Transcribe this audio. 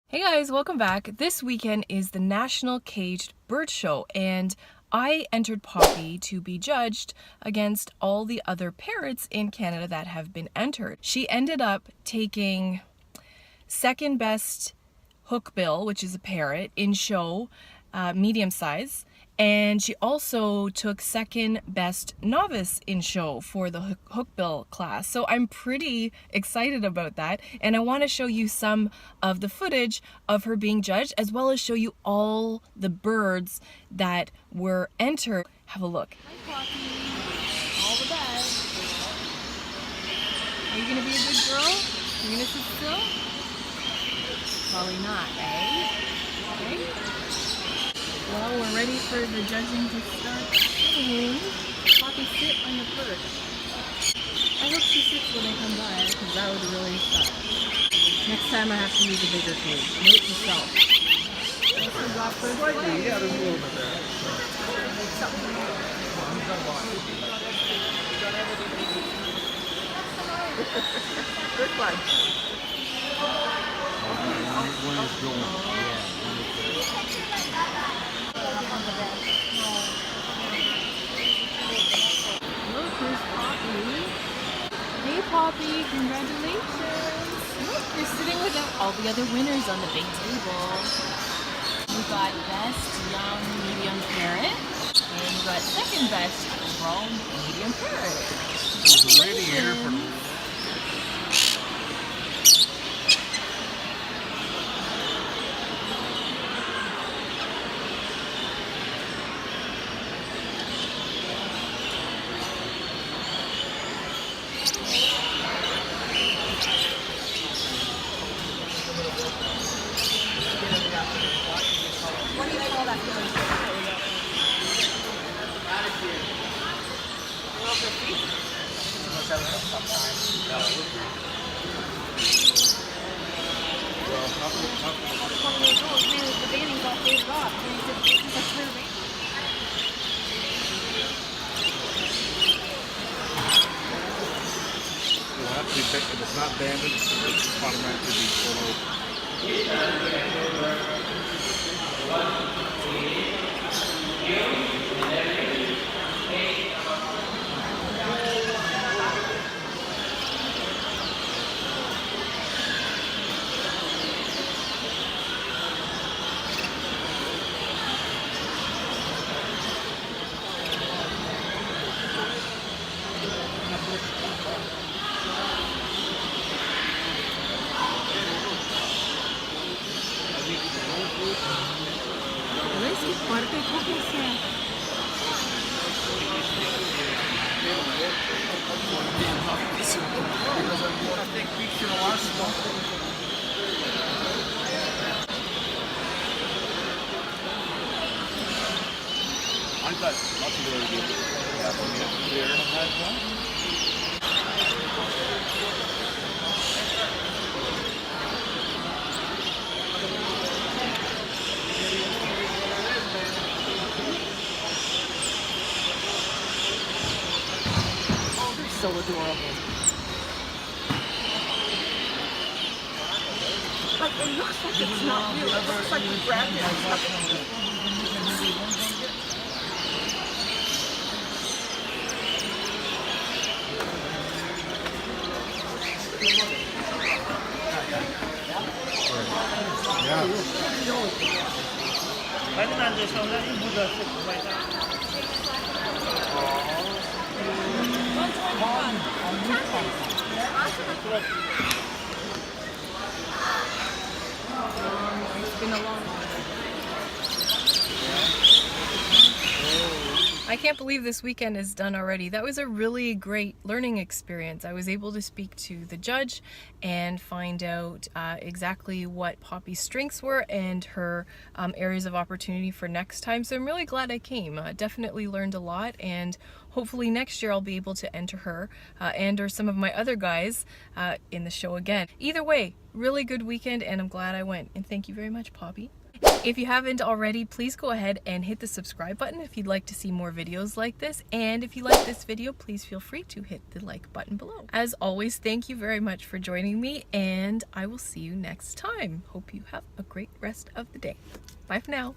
Hey guys, welcome back. This weekend is the National Caged Bird Show and I entered Poppy to be judged against all the other parrots in Canada that have been entered. She ended up taking second best hookbill, which is a parrot, in show, medium size, and she also took second best novice in show for the hookbill class. So I'm pretty excited about that, and I want to show you some of the footage of her being judged, as well as show you all the birds that were entered. Have a look. Hi Poppy, all the best. Are you gonna be a good girl? Are you gonna sit still? Probably not, eh? Okay. Well, we're ready for the judging to start soon. Poppy, sit on your perch. I hope she sits when they come by, because that would really suck. Next time I have to use a bigger cage. Note to self. Slightly, yeah, there's a little bit there. Good one. One is going. Look, here's Poppy. Hey Poppy, congratulations. Look, you're sitting with all the other winners on the big table. You got best young medium parrot, and you got second best overall medium parrot. There's a lady here for What do you call that feeling? The banding's all faded off. It'll have to be picked. If it's not banded, it's automatically be photo. I think we should have lost one. I thought that's a really good. Oh, they're so adorable. Like, it looks like it's not real. It looks like you grabbed it and stuck it. It's been a long one. I can't believe this weekend is done already. That was a really great learning experience. I was able to speak to the judge and find out exactly what Poppy's strengths were and her areas of opportunity for next time. So I'm really glad I came. Definitely learned a lot, and hopefully next year I'll be able to enter her and or some of my other guys in the show again. Either way, really good weekend, and I'm glad I went. And thank you very much, Poppy. If you haven't already, please go ahead and hit the subscribe button if you'd like to see more videos like this. And if you like this video, please feel free to hit the like button below. As always, thank you very much for joining me, and I will see you next time. Hope you have a great rest of the day. Bye for now.